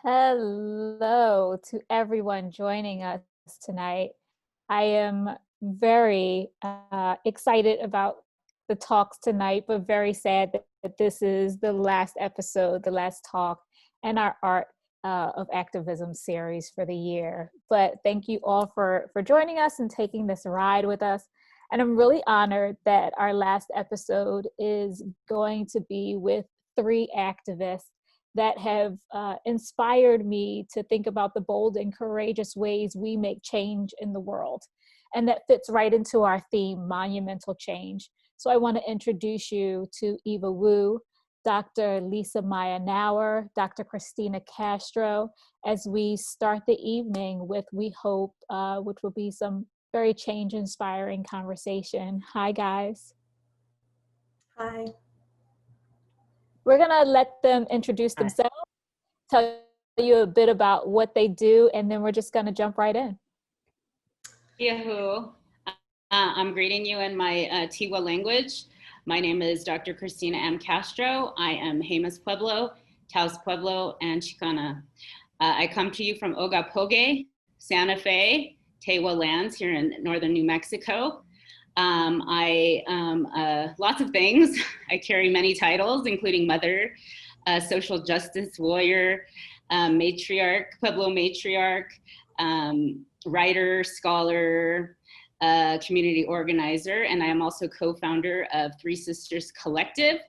Hello to everyone joining us tonight. I am very excited about the talks tonight, but very sad that this is the last episode, the last talk in our Art of Activism series for the year. But thank you all for joining us and taking this ride with us. And I'm really honored that our last episode is going to be with three activists that have inspired me to think about the bold and courageous ways we make change in the world. And that fits right into our theme, monumental change. So I want to introduce you to Eva Wǒ, Dr. Maya Knauer, Dr. Christina Castro, as we start the evening with, we hope, which will be some very change-inspiring conversation. Hi, guys. Hi. We're gonna let them introduce themselves, tell you a bit about what they do, and then we're just gonna jump right in. Yahoo. I'm greeting you in my Tiwa language. My name is Dr. Christina M. Castro. I am Jemez Pueblo, Taos Pueblo, and Chicana. I come to you from Ogapoge, Santa Fe, Tewa lands here in northern New Mexico. I am lots of things. I carry many titles, including mother, social justice warrior, matriarch, Pueblo matriarch, writer, scholar, community organizer, and I am also co-founder of Three Sisters Collective.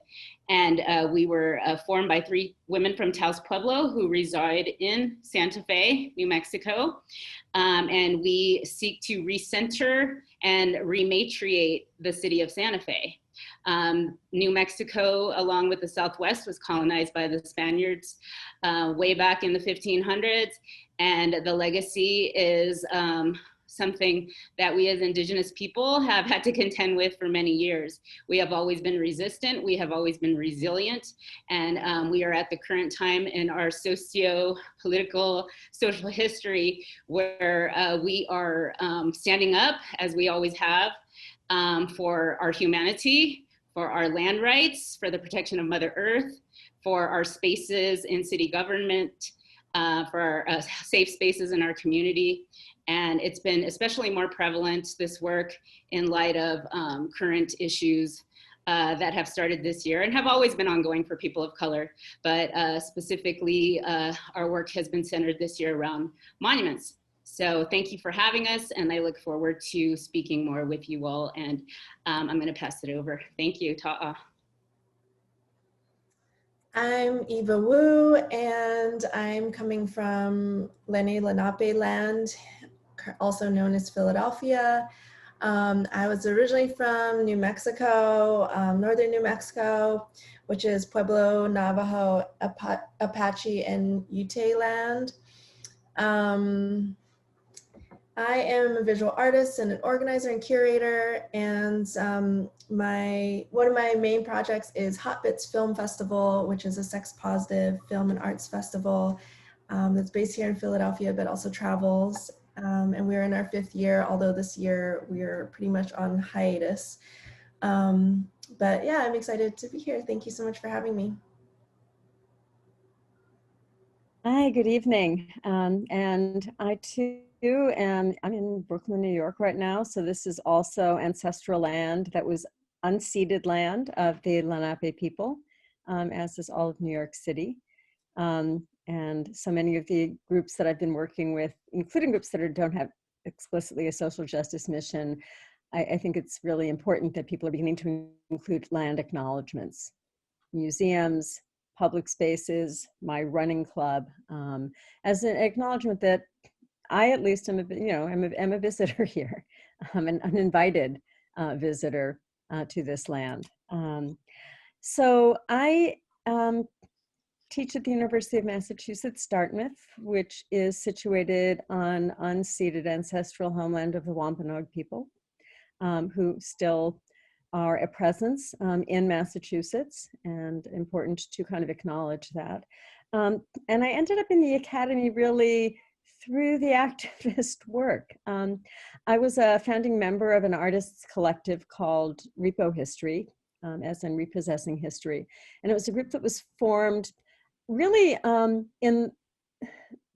And we were formed by three women from Taos Pueblo who reside in Santa Fe, New Mexico. And we seek to recenter and rematriate the city of Santa Fe. New Mexico, along with the Southwest, was colonized by the Spaniards way back in the 1500s. And the legacy is something that we as Indigenous people have had to contend with for many years. We have always been resistant, we have always been resilient, and we are at the current time in our socio-political, social history where we are standing up, as we always have, for our humanity, for our land rights, for the protection of Mother Earth, for our spaces in city government, for our safe spaces in our community. And it's been especially more prevalent, this work, in light of current issues that have started this year and have always been ongoing for people of color. But specifically, our work has been centered this year around monuments. So thank you for having us, and I look forward to speaking more with you all. And I'm going to pass it over. Thank you. Ta'a. I'm Eva Wǒ, and I'm coming from Lenni Lenape land, also known as Philadelphia. I was originally from New Mexico, northern New Mexico, which is Pueblo, Navajo, Apache, and Ute land. I am a visual artist and an organizer and curator, and one of my main projects is Hot Bits Film Festival, which is a sex-positive film and arts festival that's based here in Philadelphia, but also travels. And we're in our 5th year, although this year we're pretty much on hiatus. But yeah, I'm excited to be here. Thank you so much for having me. Hi, good evening. And I too am, I'm in Brooklyn, New York right now. So this is also ancestral land that was unceded land of the Lenape people, as is all of New York City. And so many of the groups that I've been working with, including groups that don't have explicitly a social justice mission, I think it's really important that people are beginning to include land acknowledgements, museums, public spaces, my running club, as an acknowledgement that I, at least, am a visitor here. I'm an uninvited visitor to this land. So I teach at the University of Massachusetts Dartmouth, which is situated on unceded ancestral homeland of the Wampanoag people, who still are a presence in Massachusetts, and important to kind of acknowledge that. And I ended up in the academy really through the activist work. I was a founding member of an artists collective called Repo History, as in repossessing history. And it was a group that was formed really in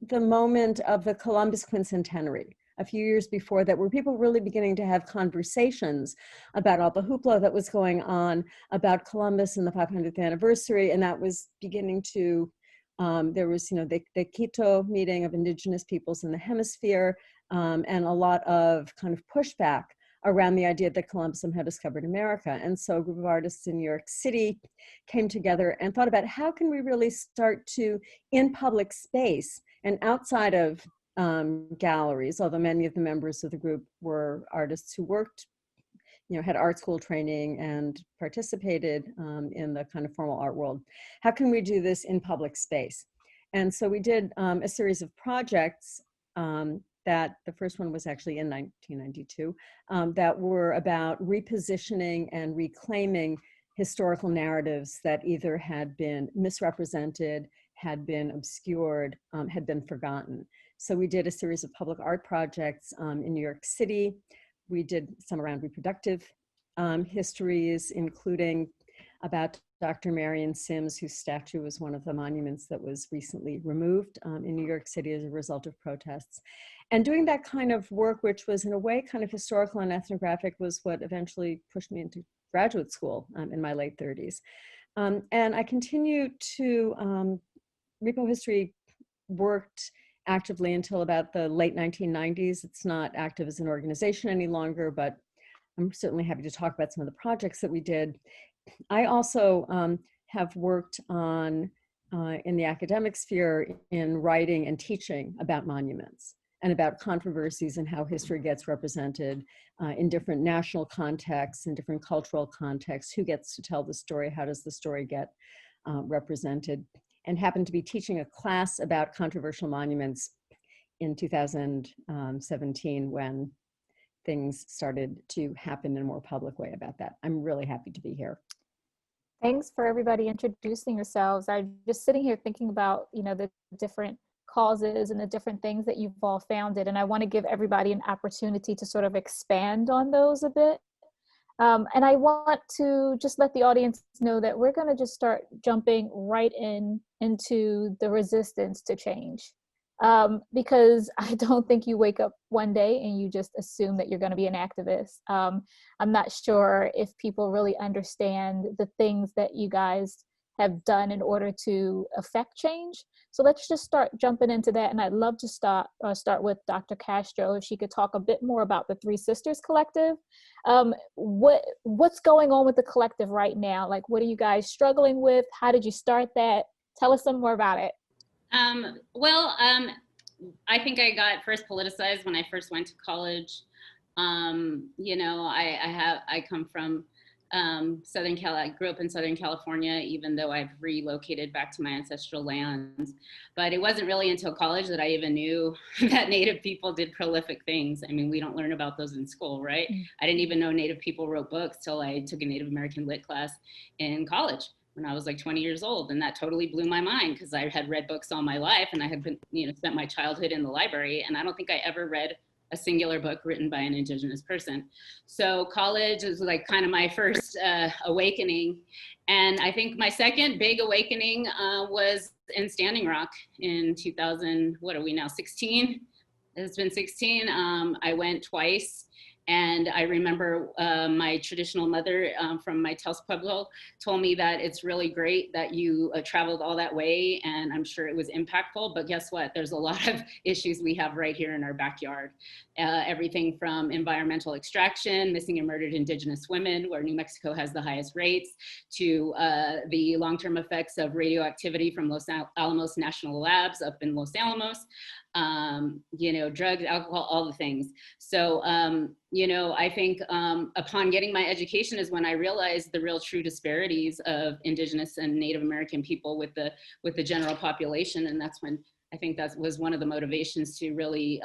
the moment of the Columbus quincentenary, a few years before that, were people really beginning to have conversations about all the hoopla that was going on about Columbus and the 500th anniversary. And that was beginning to, there was, the Quito meeting of indigenous peoples in the hemisphere, and a lot of kind of pushback around the idea that Columbus somehow discovered America. And so a group of artists in New York City came together and thought about how can we really start to, in public space and outside of galleries, although many of the members of the group were artists who worked, had art school training and participated in the kind of formal art world. How can we do this in public space? And so we did a series of projects that the first one was actually in 1992, that were about repositioning and reclaiming historical narratives that either had been misrepresented, had been obscured, had been forgotten. So we did a series of public art projects in New York City. We did some around reproductive histories, including about Dr. Marion Sims, whose statue was one of the monuments that was recently removed in New York City as a result of protests. And doing that kind of work, which was in a way kind of historical and ethnographic, was what eventually pushed me into graduate school in my late 30s. And I continued to, Repo History worked actively until about the late 1990s. It's not active as an organization any longer, but I'm certainly happy to talk about some of the projects that we did. I also have worked on, in the academic sphere, in writing and teaching about monuments and about controversies and how history gets represented in different national contexts, in different cultural contexts, who gets to tell the story, how does the story get represented, and happened to be teaching a class about controversial monuments in 2017 when things started to happen in a more public way about that. I'm really happy to be here. Thanks for everybody introducing yourselves. I'm just sitting here thinking about, the different causes and the different things that you've all founded. And I want to give everybody an opportunity to sort of expand on those a bit. And I want to just let the audience know that we're going to just start jumping right into the resistance to change. Because I don't think you wake up one day and you just assume that you're going to be an activist. I'm not sure if people really understand the things that you guys have done in order to affect change. So let's just start jumping into that. And I'd love to start with Dr. Castro, if she could talk a bit more about the Three Sisters Collective. What's going on with the collective right now? Like, what are you guys struggling with? How did you start that? Tell us some more about it. I think I got first politicized when I first went to college. I come from I grew up in Southern California, even though I've relocated back to my ancestral lands. But it wasn't really until college that I even knew that Native people did prolific things. I mean, we don't learn about those in school, right? I didn't even know Native people wrote books till I took a Native American lit class in college when I was like 20 years old. And that totally blew my mind because I had read books all my life and I had been, spent my childhood in the library. And I don't think I ever read a singular book written by an Indigenous person. So college was like kind of my first awakening. And I think my second big awakening was in Standing Rock in 2000, what are we now, 16? It's been 16. I went twice. And I remember my traditional mother from my Taos Pueblo told me that it's really great that you traveled all that way, and I'm sure it was impactful, but guess what? There's a lot of issues we have right here in our backyard. Everything from environmental extraction, missing and murdered Indigenous women, where New Mexico has the highest rates, to the long-term effects of radioactivity from Los Alamos National Labs up in Los Alamos. Drugs, alcohol, all the things. So, I think upon getting my education is when I realized the real true disparities of Indigenous and Native American people with the general population. And that's when I think that was one of the motivations to really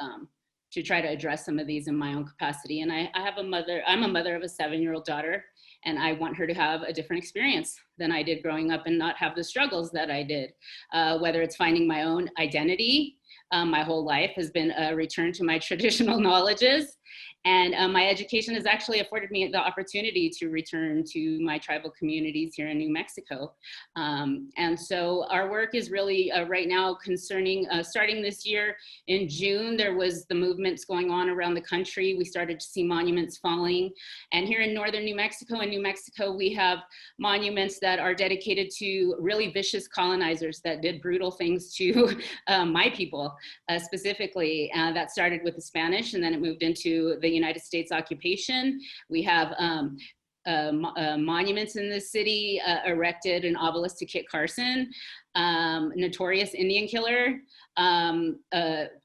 to try to address some of these in my own capacity. And I'm a mother of a 7-year-old daughter, and I want her to have a different experience than I did growing up and not have the struggles that I did, whether it's finding my own identity. My whole life has been a return to my traditional knowledges, And my education has actually afforded me the opportunity to return to my tribal communities here in New Mexico. And so our work is really right now concerning, starting this year in June, there was the movements going on around the country. We started to see monuments falling. And here in northern New Mexico, we have monuments that are dedicated to really vicious colonizers that did brutal things to my people specifically. That started with the Spanish, and then it moved into the United States occupation. We have monuments in the city, erected an obelisk to Kit Carson, notorious Indian killer,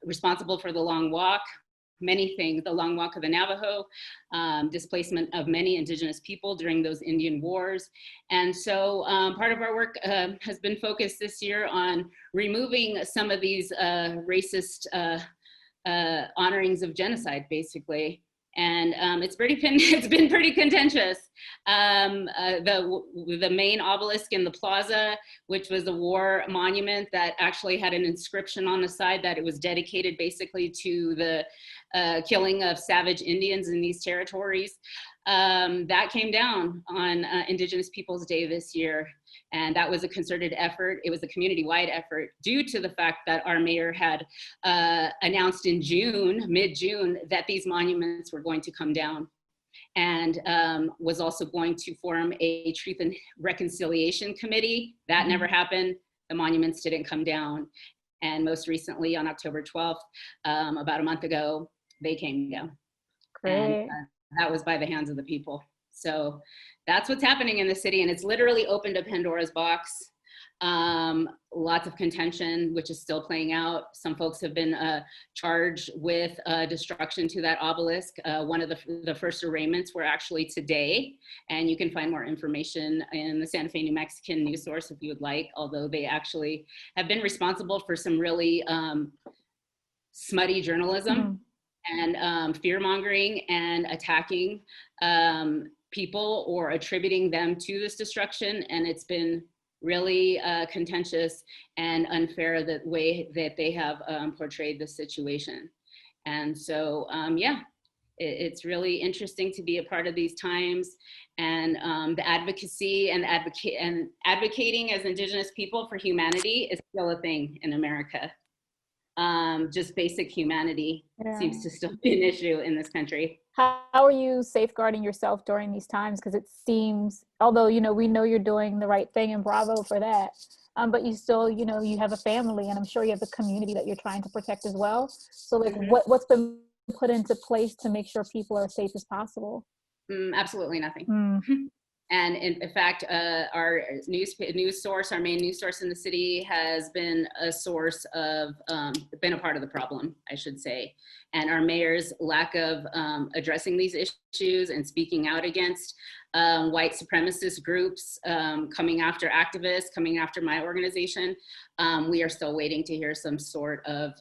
responsible for the Long Walk, many things, the Long Walk of the Navajo, displacement of many indigenous people during those Indian wars. And so part of our work has been focused this year on removing some of these racist honorings of genocide, basically. And it's been pretty contentious. The main obelisk in the plaza, which was a war monument that actually had an inscription on the side that it was dedicated basically to the killing of savage Indians in these territories, that came down on Indigenous Peoples Day this year. And that was a concerted effort. It was a community-wide effort due to the fact that our mayor had announced in June, mid-June, that these monuments were going to come down, and was also going to form a Truth and Reconciliation Committee. That never happened. The monuments didn't come down. And most recently on October 12th, about a month ago, they came down. Great. And that was by the hands of the people. So that's what's happening in the city, and it's literally opened a Pandora's box. Lots of contention, which is still playing out. Some folks have been charged with destruction to that obelisk. One of the first arraignments were actually today, and you can find more information in the Santa Fe New Mexican news source if you would like, although they actually have been responsible for some really smutty journalism and fear-mongering and attacking people or attributing them to this destruction. And it's been really contentious and unfair the way that they have portrayed the situation. And so, yeah, it's really interesting to be a part of these times, and the advocacy and advocating as Indigenous people for humanity is still a thing in America. Just basic humanity seems to still be an issue in this country. How are you safeguarding yourself during these times? Because it seems, although, you know, we know you're doing the right thing, and bravo for that, but you still, you know, you have a family, and I'm sure you have a community that you're trying to protect as well. So like what's been put into place to make sure people are as safe as possible? Absolutely nothing. And in fact, our news source, our main news source in the city, has been a source of, been a part of the problem, I should say. And our mayor's lack of addressing these issues and speaking out against white supremacist groups, coming after activists, coming after my organization. We are still waiting to hear some sort of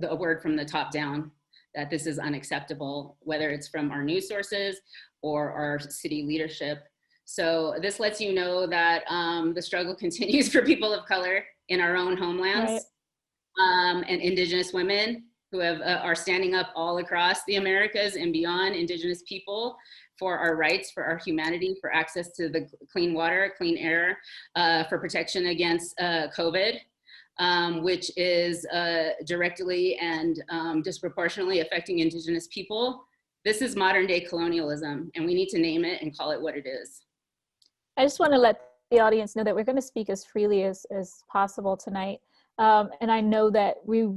a word from the top down that this is unacceptable, whether it's from our news sources or our city leadership. So this lets you know that the struggle continues for people of color in our own homelands, and Indigenous women who are standing up all across the Americas and beyond, Indigenous people, for our rights, for our humanity, for access to the clean water, clean air, for protection against COVID. Which is directly and disproportionately affecting Indigenous people. This is modern day colonialism, and we need to name it and call it what it is. I just want to let the audience know that we're going to speak as freely as possible tonight. And I know that we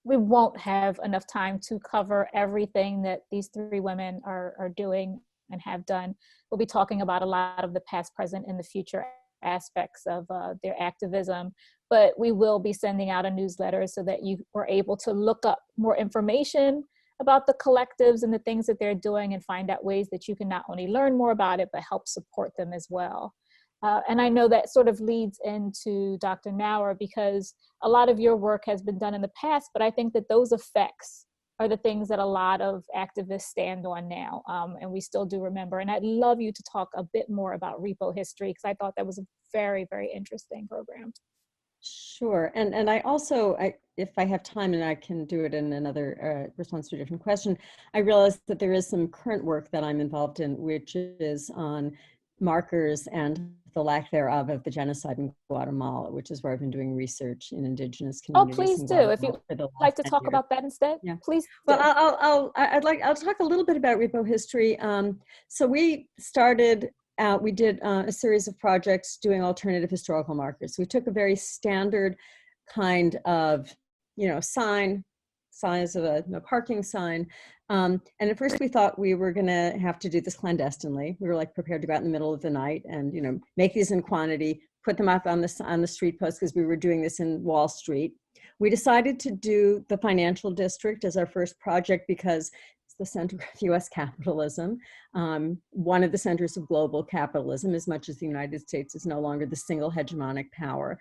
won't have enough time to cover everything that these three women are doing and have done. We'll be talking about a lot of the past, present, and the future aspects of their activism, but we will be sending out a newsletter so that you are able to look up more information about the collectives and the things that they're doing, and find out ways that you can not only learn more about it, but help support them as well. And I know that sort of leads into Dr. Knauer, because a lot of your work has been done in the past, but I think that those effects are the things that a lot of activists stand on now, and we still do remember. And I'd love you to talk a bit more about repo history, because I thought that was a very, very interesting program. Sure. And I also, if I have time and I can do it in another response to a different question, I realized that there is some current work that I'm involved in, which is on markers and the lack thereof of the genocide in Guatemala, which is where I've been doing research in indigenous Oh, communities please in do. If Guatemala you'd for the like last to 10 talk years. about that instead, Yeah. please Well, do. I'll talk a little bit about repo history. So we started out, we did a series of projects doing alternative historical markers. We took a very standard kind of, size of a parking sign. And at first we thought we were gonna have to do this clandestinely. We were like prepared to go out in the middle of the night and, make these in quantity, put them up on the street post, because we were doing this in Wall Street. We decided to do the financial district as our first project because it's the center of US capitalism, one of the centers of global capitalism, as much as the United States is no longer the single hegemonic power.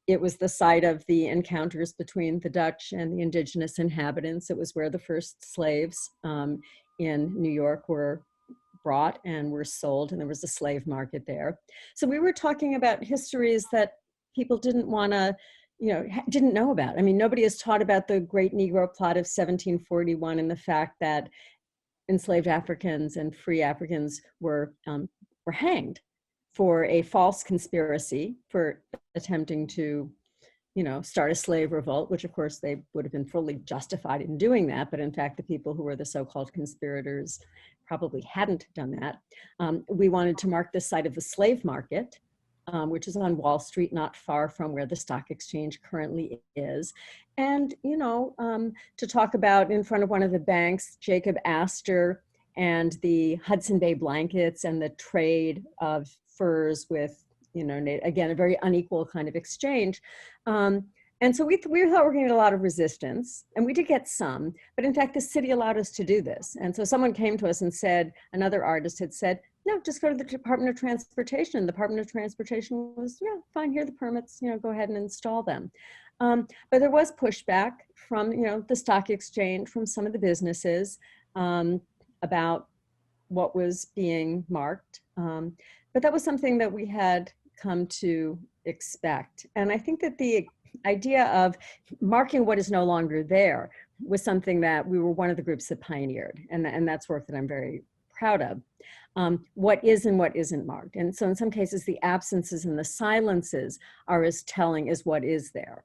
It was the site of the encounters between the Dutch and the indigenous inhabitants. It was where the first slaves in New York were brought and were sold, and there was a slave market there. So we were talking about histories that people didn't want to, didn't know about. I mean, nobody has taught about the Great Negro Plot of 1741 and the fact that enslaved Africans and free Africans were hanged for a false conspiracy for attempting to, start a slave revolt, which of course they would have been fully justified in doing that. But in fact, the people who were the so-called conspirators probably hadn't done that. We wanted to mark the site of the slave market, which is on Wall Street, not far from where the stock exchange currently is. And, to talk about in front of one of the banks, Jacob Astor and the Hudson Bay blankets and the trade of furs with, again, a very unequal kind of exchange. And so we thought we were getting a lot of resistance, and we did get some, but in fact, the city allowed us to do this. And so someone came to us and said, another artist had said, no, just go to the Department of Transportation. The Department of Transportation was, yeah, fine, here are the permits, go ahead and install them. But there was pushback from, the stock exchange, from some of the businesses about what was being marked. But that was something that we had come to expect. And I think that the idea of marking what is no longer there was something that we were one of the groups that pioneered. And that's work that I'm very proud of. What is and what isn't marked. And so in some cases, the absences and the silences are as telling as what is there.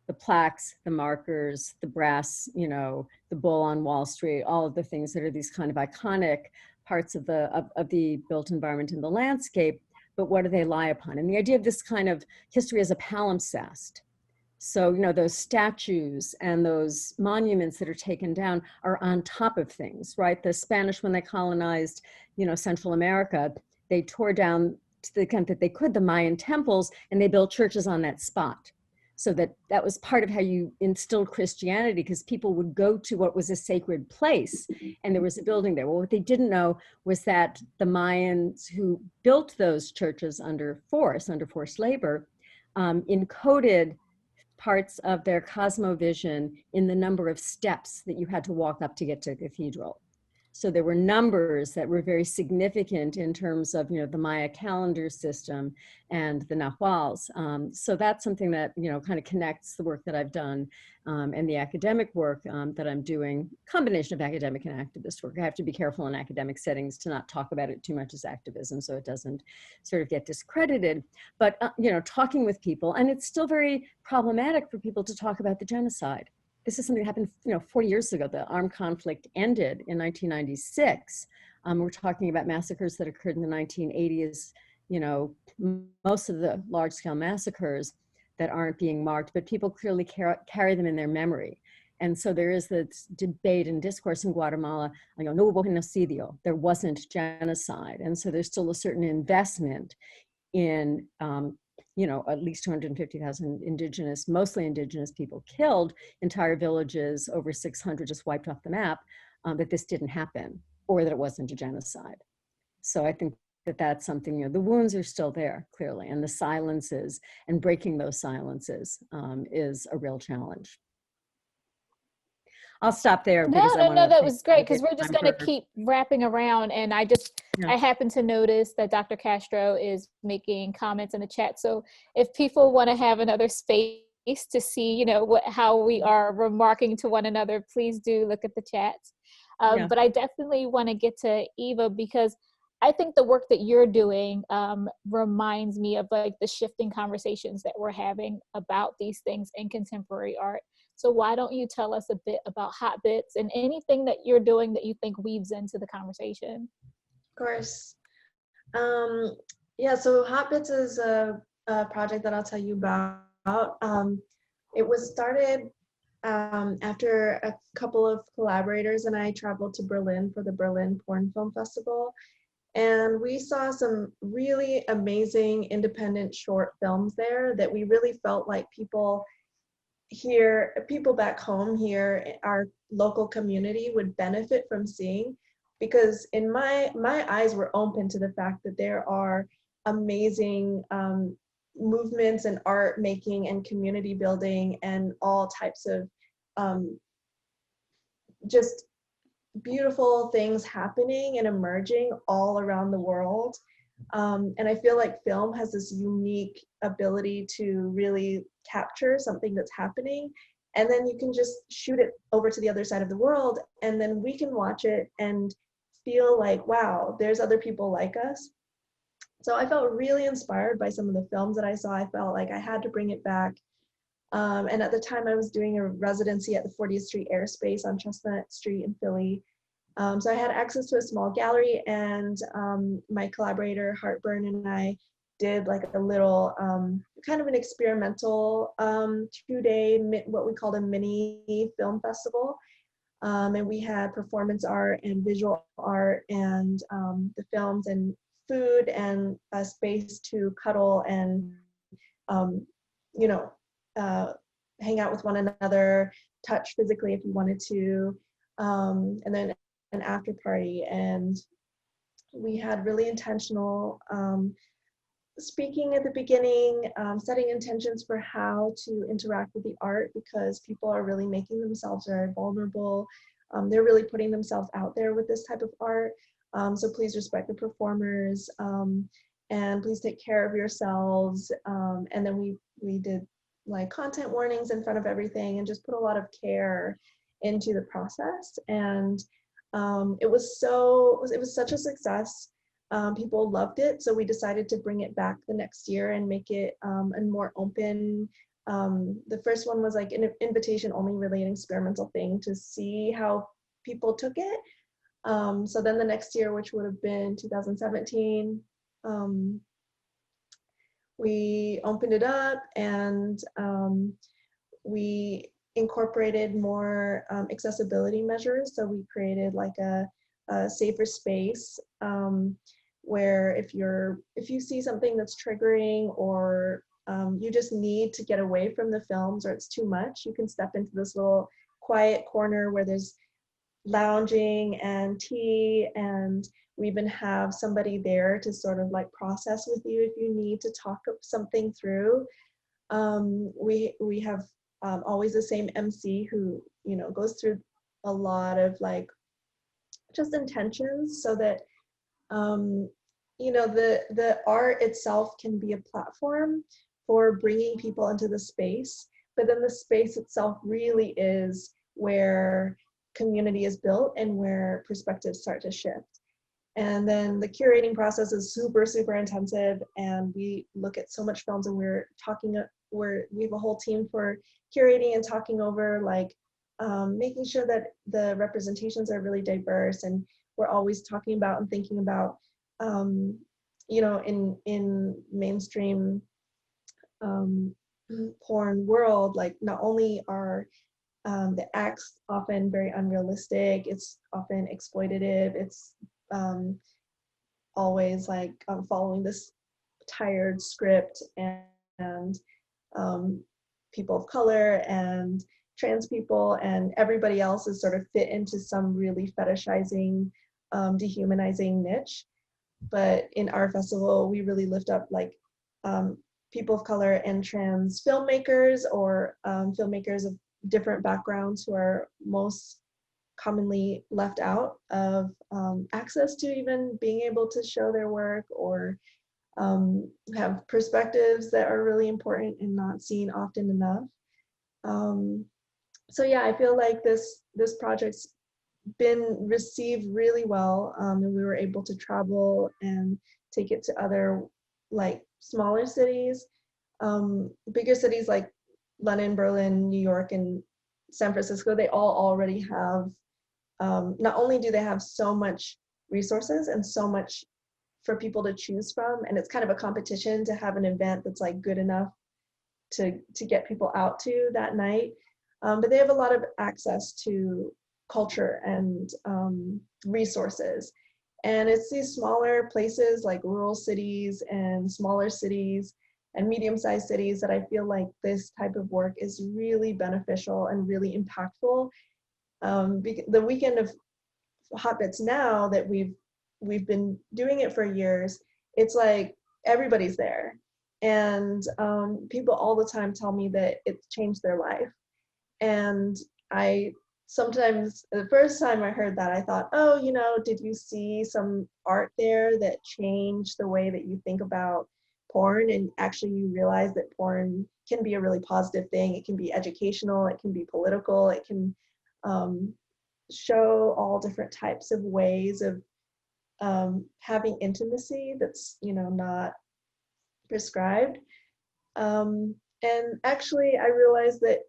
The plaques, the markers, the brass, the bull on Wall Street, all of the things that are these kind of iconic parts of the built environment and the landscape, but what do they lie upon? And the idea of this kind of history as a palimpsest. So, those statues and those monuments that are taken down are on top of things, right? The Spanish, when they colonized, Central America, they tore down, to the extent that they could, the Mayan temples, and they built churches on that spot. So that was part of how you instilled Christianity, because people would go to what was a sacred place, and there was a building there. Well, what they didn't know was that the Mayans who built those churches under forced labor encoded parts of their cosmovision in the number of steps that you had to walk up to get to a cathedral. So there were numbers that were very significant in terms of, the Maya calendar system and the Nahuals. So that's something that, kind of connects the work that I've done and the academic work that I'm doing, combination of academic and activist work. I have to be careful in academic settings to not talk about it too much as activism, so it doesn't sort of get discredited. But, talking with people, and it's still very problematic for people to talk about the genocide. This is something that happened, 40 years ago. The armed conflict ended in 1996. We're talking about massacres that occurred in the 1980s, most of the large-scale massacres that aren't being marked, but people clearly carry them in their memory. And so there is this debate and discourse in Guatemala, no hubo genocidio, there wasn't genocide. And so there's still a certain investment in at least 250,000 mostly indigenous people killed, entire villages, over 600 just wiped off the map, that this didn't happen, or that it wasn't a genocide. So I think that that's something, the wounds are still there, clearly, and the silences and breaking those silences is a real challenge. I'll stop there No, because I no, want no, to that take was great because get we're just time going to for, keep wrapping around. And yeah. I happen to notice that Dr. Castro is making comments in the chat. So if people want to have another space to see, you know, how we are remarking to one another, please do look at the chats. Yeah. But I definitely want to get to Eva because I think the work that you're doing reminds me of like the shifting conversations that we're having about these things in contemporary art. So why don't you tell us a bit about Hot Bits and anything that you're doing that you think weaves into the conversation? Of course. Yeah, so Hot Bits is a project that I'll tell you about. It was started after a couple of collaborators and I traveled to Berlin for the Berlin Porn Film Festival. And we saw some really amazing independent short films there that we really felt like people back home here, our local community would benefit from seeing, because in my eyes were open to the fact that there are amazing movements and art making and community building and all types of just beautiful things happening and emerging all around the world. And I feel like film has this unique ability to really capture something that's happening. And then you can just shoot it over to the other side of the world. And then we can watch it and feel like, wow, there's other people like us. So I felt really inspired by some of the films that I saw. I felt like I had to bring it back. And at the time I was doing a residency at the 40th Street Airspace on Chestnut Street in Philly. So I had access to a small gallery, and my collaborator Heartburn and I did like a little kind of an experimental 2-day, what we called a mini film festival. And we had performance art and visual art and the films and food and a space to cuddle and, you know, hang out with one another, touch physically if you wanted to, and then an after party. And we had really intentional speaking at the beginning, setting intentions for how to interact with the art, because people are really making themselves very vulnerable. They're really putting themselves out there with this type of art. So please respect the performers, and please take care of yourselves. And then we did like content warnings in front of everything and just put a lot of care into the process. And it was such a success. People loved it, so we decided to bring it back the next year and make it a more open. The first one was like an invitation only, really an experimental thing to see how people took it. So then the next year, which would have been 2017, we opened it up and we incorporated more accessibility measures. So we created like a safer space where if you see something that's triggering, or you just need to get away from the films, or it's too much, you can step into this little quiet corner where there's lounging and tea, and we even have somebody there to sort of like process with you if you need to talk something through. We have always the same MC who, you know, goes through a lot of like just intentions, so that you know, the art itself can be a platform for bringing people into the space, but then the space itself really is where community is built and where perspectives start to shift. And then the curating process is super, super intensive, and we look at so much films, and we have a whole team for curating and talking over, like making sure that the representations are really diverse, and we're always talking about and thinking about, you know, in mainstream porn world, like not only are the acts often very unrealistic, it's often exploitative, it's always like following this tired script, and people of color and trans people and everybody else is sort of fit into some really fetishizing, dehumanizing niche. But in our festival, we really lift up like people of color and trans filmmakers, or filmmakers of different backgrounds who are most commonly left out of access to even being able to show their work, or have perspectives that are really important and not seen often enough. So yeah, I feel like this project's been received really well, and we were able to travel and take it to other like smaller cities. Bigger cities like London, Berlin, New York, and San Francisco, they all already have, not only do they have so much resources and so much for people to choose from, and it's kind of a competition to have an event that's like good enough to get people out to that night, but they have a lot of access to culture and resources. And it's these smaller places like rural cities and smaller cities and medium-sized cities that I feel like this type of work is really beneficial and really impactful. The weekend of Hot Bits Now that we've been doing it for years, it's like everybody's there. And people all the time tell me that it's changed their life. And I sometimes, the first time I heard that, I thought, oh, you know, did you see some art there that changed the way that you think about porn? And actually you realize that porn can be a really positive thing. It can be educational, it can be political, it can show all different types of ways of having intimacy that's, you know, not prescribed. And actually I realized that,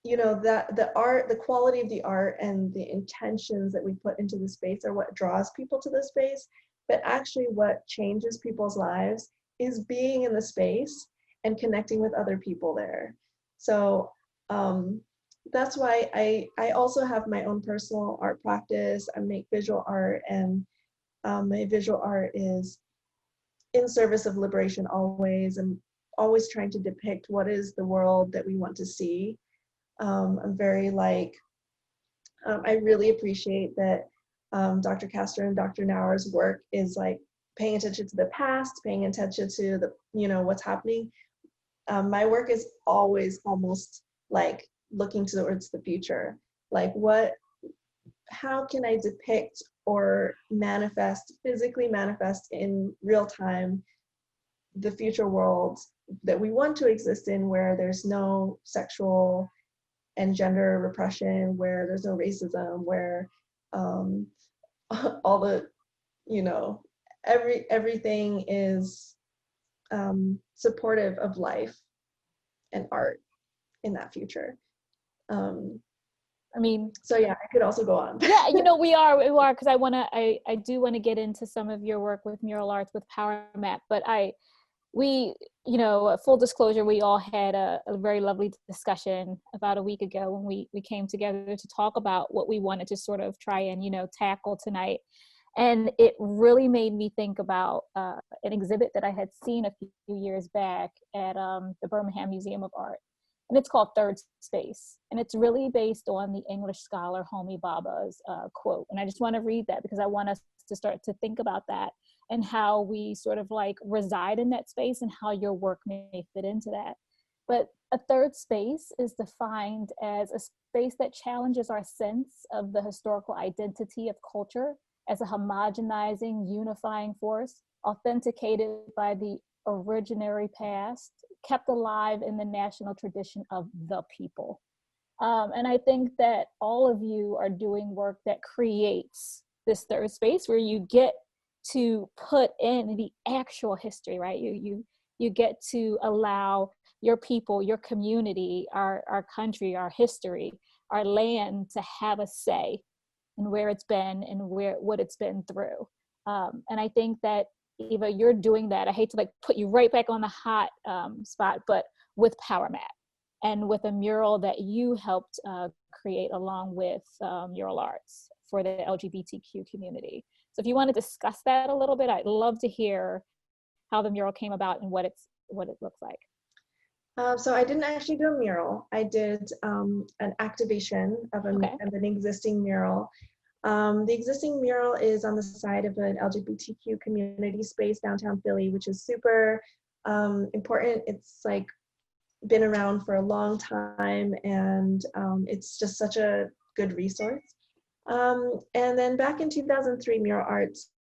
you know, that the art, the quality of the art and the intentions that we put into the space are what draws people to the space. But actually what changes people's lives is being in the space and connecting with other people there. So that's why I also have my own personal art practice. I make visual art, and my visual art is in service of liberation always, and always trying to depict what is the world that we want to see. I'm very like, I really appreciate that Dr. Castro and Dr. Knauer's work is like paying attention to the past, paying attention to the, you know, what's happening. My work is always almost like looking towards the future. Like how can I depict or physically manifest in real time the future world that we want to exist in, where there's no sexual and gender repression, where there's no racism, where all the, you know, everything is supportive of life and art in that future. I mean, so yeah, I could also go on. Yeah, you know, we are, because I do want to get into some of your work with mural arts, with Power Map, but we, you know, full disclosure, we all had a very lovely discussion about a week ago when we came together to talk about what we wanted to sort of try and, you know, tackle tonight. And it really made me think about an exhibit that I had seen a few years back at the Birmingham Museum of Art. And it's called Third Space. And it's really based on the English scholar Homi Bhabha's quote. And I just want to read that because I want us to start to think about that and how we sort of like reside in that space and how your work may fit into that. But a third space is defined as a space that challenges our sense of the historical identity of culture as a homogenizing, unifying force, authenticated by the originary past, kept alive in the national tradition of the people. And I think that all of you are doing work that creates this third space where you get to put in the actual history, right? You get to allow your people, your community, our country, our history, our land to have a say in where it's been and what it's been through. And I think that, Eva, you're doing that. I hate to like put you right back on the hot spot, but with Power Map and with a mural that you helped create along with Mural Arts for the LGBTQ community. So if you want to discuss that a little bit, I'd love to hear how the mural came about and what it looks like. So I didn't actually do a mural. I did an activation of an existing mural. The existing mural is on the side of an LGBTQ community space downtown Philly, which is super important. It's like been around for a long time, and it's just such a good resource. And then back in 2003, Mural Arts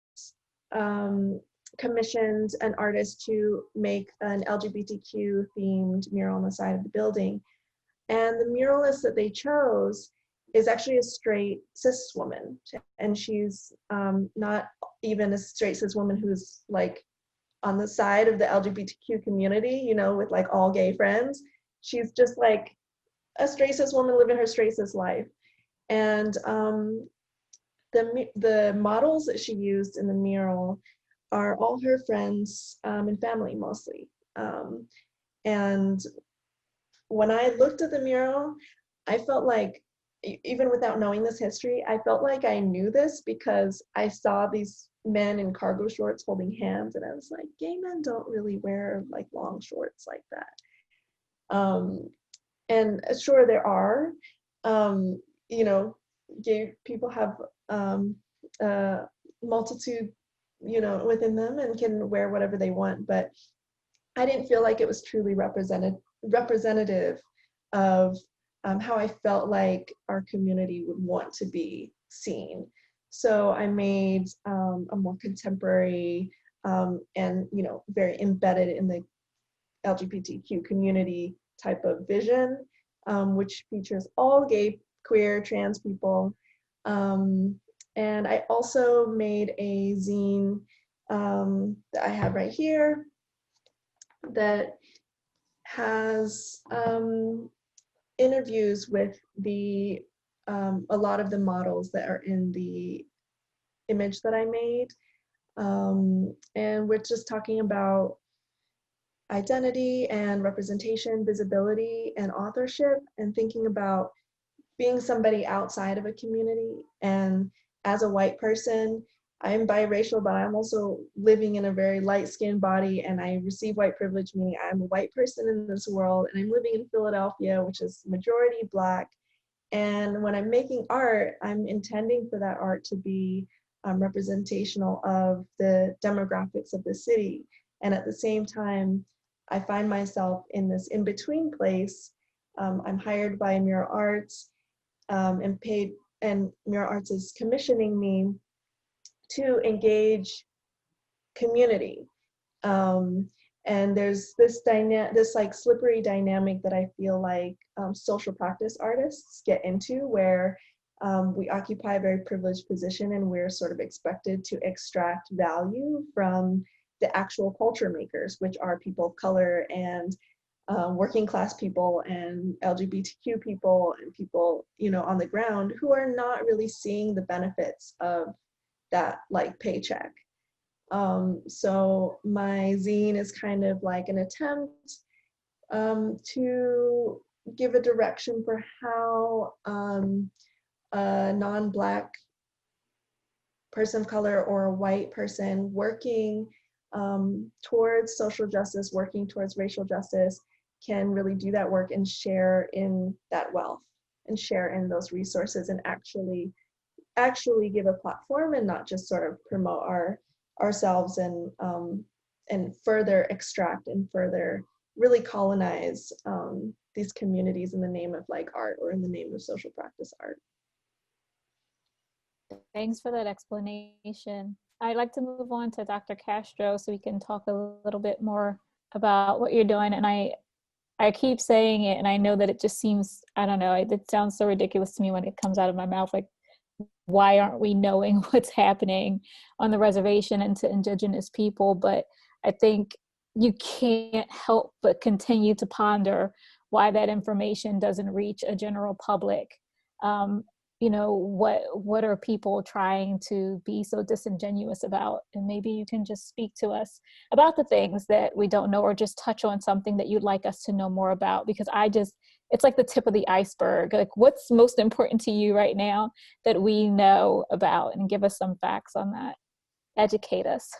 commissioned an artist to make an LGBTQ themed mural on the side of the building. And the muralist that they chose is actually a straight cis woman. And she's not even a straight cis woman who's like on the side of the LGBTQ community, you know, with like all gay friends. She's just like a straight cis woman living her straight cis life. And the models that she used in the mural are all her friends and family mostly. And when I looked at the mural, I felt like, even without knowing this history, I felt like I knew this because I saw these men in cargo shorts holding hands, and I was like, gay men don't really wear like long shorts like that. And sure, there are, you know, gay people have a multitude, you know, within them and can wear whatever they want, but I didn't feel like it was truly representative of how I felt like our community would want to be seen. So I made a more contemporary and, you know, very embedded in the LGBTQ community type of vision, which features all gay, queer, trans people. And I also made a zine that I have right here that has interviews with a lot of the models that are in the image that I made. And we're just talking about identity and representation, visibility and authorship, and thinking about being somebody outside of a community. And as a white person, I'm biracial, but I'm also living in a very light-skinned body, and I receive white privilege, meaning I'm a white person in this world, and I'm living in Philadelphia, which is majority Black. And when I'm making art, I'm intending for that art to be representational of the demographics of the city. And at the same time, I find myself in this in-between place. I'm hired by Mural Arts and paid, and Mural Arts is commissioning me to engage community. And there's this like slippery dynamic that I feel like social practice artists get into, where we occupy a very privileged position and we're sort of expected to extract value from the actual culture makers, which are people of color and working class people and LGBTQ people and people, you know, on the ground who are not really seeing the benefits of that like paycheck. So my zine is kind of like an attempt to give a direction for how a non-Black person of color or a white person working towards social justice, working towards racial justice, can really do that work and share in that wealth and share in those resources and actually give a platform and not just sort of promote ourselves and further extract and further really colonize these communities in the name of like art or in the name of social practice art. Thanks for that explanation. I'd like to move on to Dr. Castro so we can talk a little bit more about what you're doing. And I keep saying it, and I know that it just seems, I don't know, it sounds so ridiculous to me when it comes out of my mouth, like, why aren't we knowing what's happening on the reservation and to Indigenous people? But I think you can't help but continue to ponder why that information doesn't reach a general public. You know, what are people trying to be so disingenuous about? And maybe you can just speak to us about the things that we don't know, or just touch on something that you'd like us to know more about, because it's like the tip of the iceberg. Like, what's most important to you right now that we know about? And give us some facts on that. Educate us.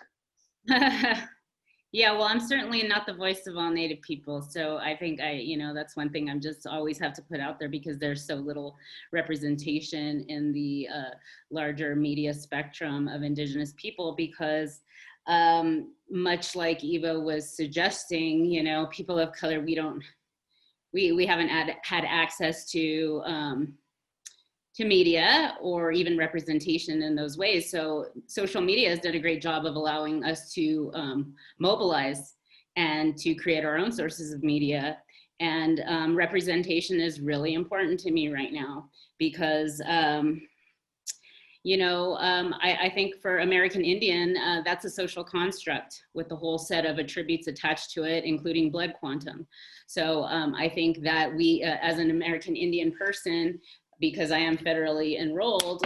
Yeah, well, I'm certainly not the voice of all Native people. So I think that's one thing I'm just always have to put out there, because there's so little representation in the larger media spectrum of Indigenous people, because much like Eva was suggesting, people of color, we don't we haven't had access to media or even representation in those ways. So social media has done a great job of allowing us to mobilize and to create our own sources of media. And representation is really important to me right now because, I think for American Indian, that's a social construct with the whole set of attributes attached to it, including blood quantum. So I think that we, as an American Indian person, because I am federally enrolled,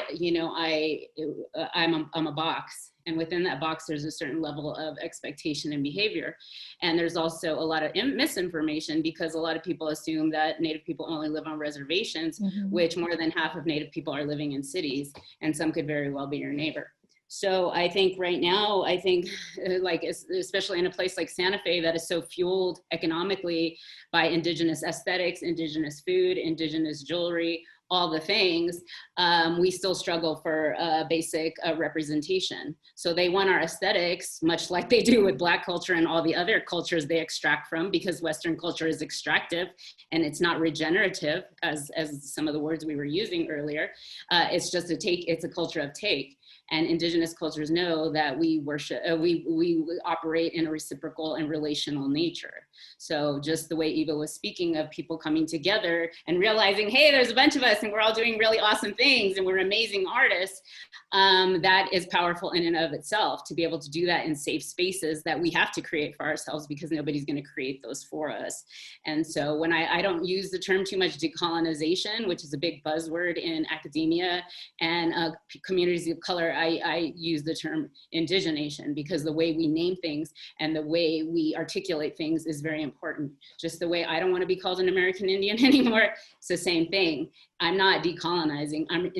I'm a box. And within that box, there's a certain level of expectation and behavior. And there's also a lot of misinformation because a lot of people assume that Native people only live on reservations, which more than half of Native people are living in cities, and some could very well be your neighbor. So I think right now, like, especially in a place like Santa Fe that is so fueled economically by indigenous aesthetics, indigenous food, indigenous jewelry, all the things, we still struggle for basic representation. So they want our aesthetics, much like they do with Black culture and all the other cultures they extract from, because Western culture is extractive and it's not regenerative, as some of the words we were using earlier. It's just it's a culture of take. And indigenous cultures know that we worship, we operate in a reciprocal and relational nature. So just the way Eva was speaking of people coming together and realizing, hey, there's a bunch of us and we're all doing really awesome things and we're amazing artists, that is powerful in and of itself, to be able to do that in safe spaces that we have to create for ourselves because nobody's going to create those for us. And so when I don't use the term too much, decolonization, which is a big buzzword in academia and communities of color, I use the term indigenation because the way we name things and the way we articulate things is very important. Just the way I don't want to be called an American Indian anymore, it's the same thing. I'm not decolonizing, I'm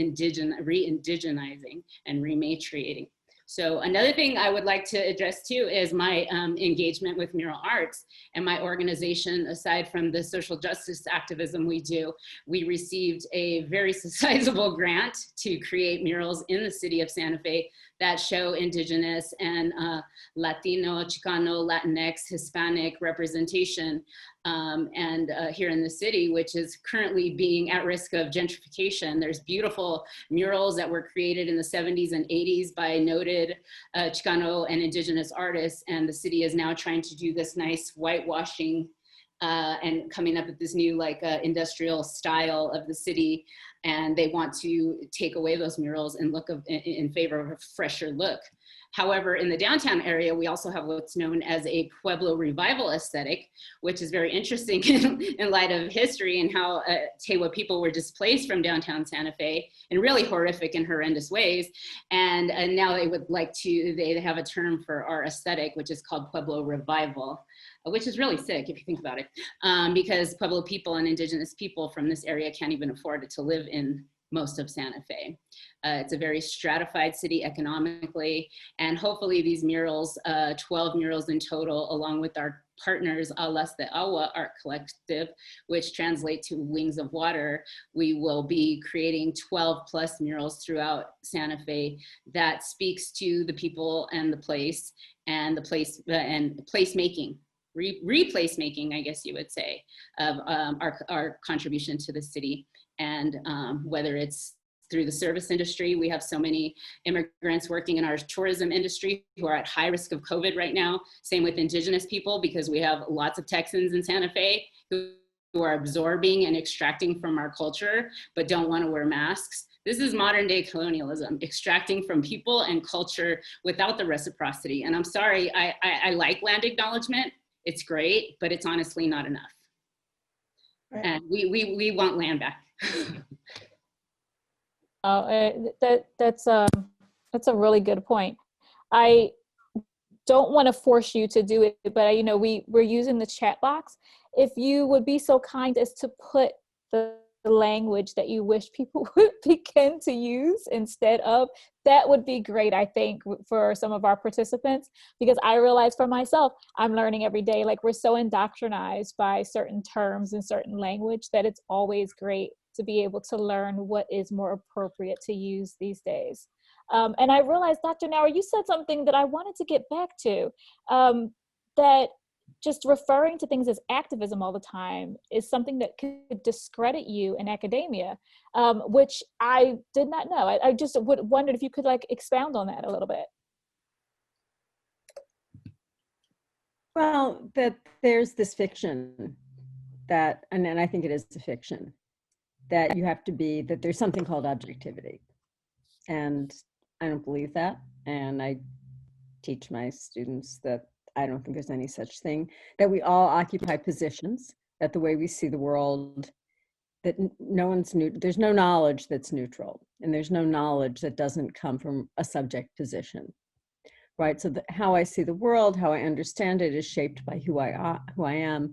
re-indigenizing and rematriating. So another thing I would like to address too is my engagement with mural arts and my organization. Aside from the social justice activism we do, we received a very sizable grant to create murals in the city of Santa Fe that show indigenous and Latino, Chicano, Latinx, Hispanic representation here in the city, which is currently being at risk of gentrification. There's beautiful murals that were created in the 70s and 80s by noted Chicano and indigenous artists, and the city is now trying to do this nice whitewashing and coming up with this new industrial style of the city, and they want to take away those murals and look in favor of a fresher look. However, in the downtown area, we also have what's known as a Pueblo revival aesthetic, which is very interesting in light of history and how Tewa people were displaced from downtown Santa Fe in really horrific and horrendous ways. And now they would like to, they have a term for our aesthetic, which is called Pueblo revival, which is really sick if you think about it, because Pueblo people and indigenous people from this area can't even afford to live in most of Santa Fe. It's a very stratified city economically, and hopefully these murals, 12 murals in total, along with our partners, Alas de Agua Art Collective, which translate to Wings of Water, we will be creating 12 plus murals throughout Santa Fe that speaks to the people and the place and placemaking. Replace-making, I guess you would say, of our contribution to the city. And whether it's through the service industry, we have so many immigrants working in our tourism industry who are at high risk of COVID right now. Same with indigenous people, because we have lots of Texans in Santa Fe who are absorbing and extracting from our culture, but don't want to wear masks. This is modern day colonialism, extracting from people and culture without the reciprocity. And I'm sorry, I like land acknowledgement. It's great, but it's honestly not enough. Right. And we want land back. That's a really good point. I don't want to force you to do it, but we're using the chat box. If you would be so kind as to put the language that you wish people would begin to use instead of, that would be great, I think, for some of our participants, because I realize for myself, I'm learning every day, like we're so indoctrinized by certain terms and certain language that it's always great to be able to learn what is more appropriate to use these days. And I realized, Dr. Knauer, you said something that I wanted to get back to, that just referring to things as activism all the time is something that could discredit you in academia, which I did not know. I just wondered if you could like expound on that a little bit. Well, that there's this fiction that, and I think it is a fiction, that you have to be, that there's something called objectivity. And I don't believe that. And I teach my students that I don't think there's any such thing, that we all occupy positions, that the way we see the world, that no one's new, there's no knowledge that's neutral, and there's no knowledge that doesn't come from a subject position, right? So how I see the world, how I understand it is shaped by who I am,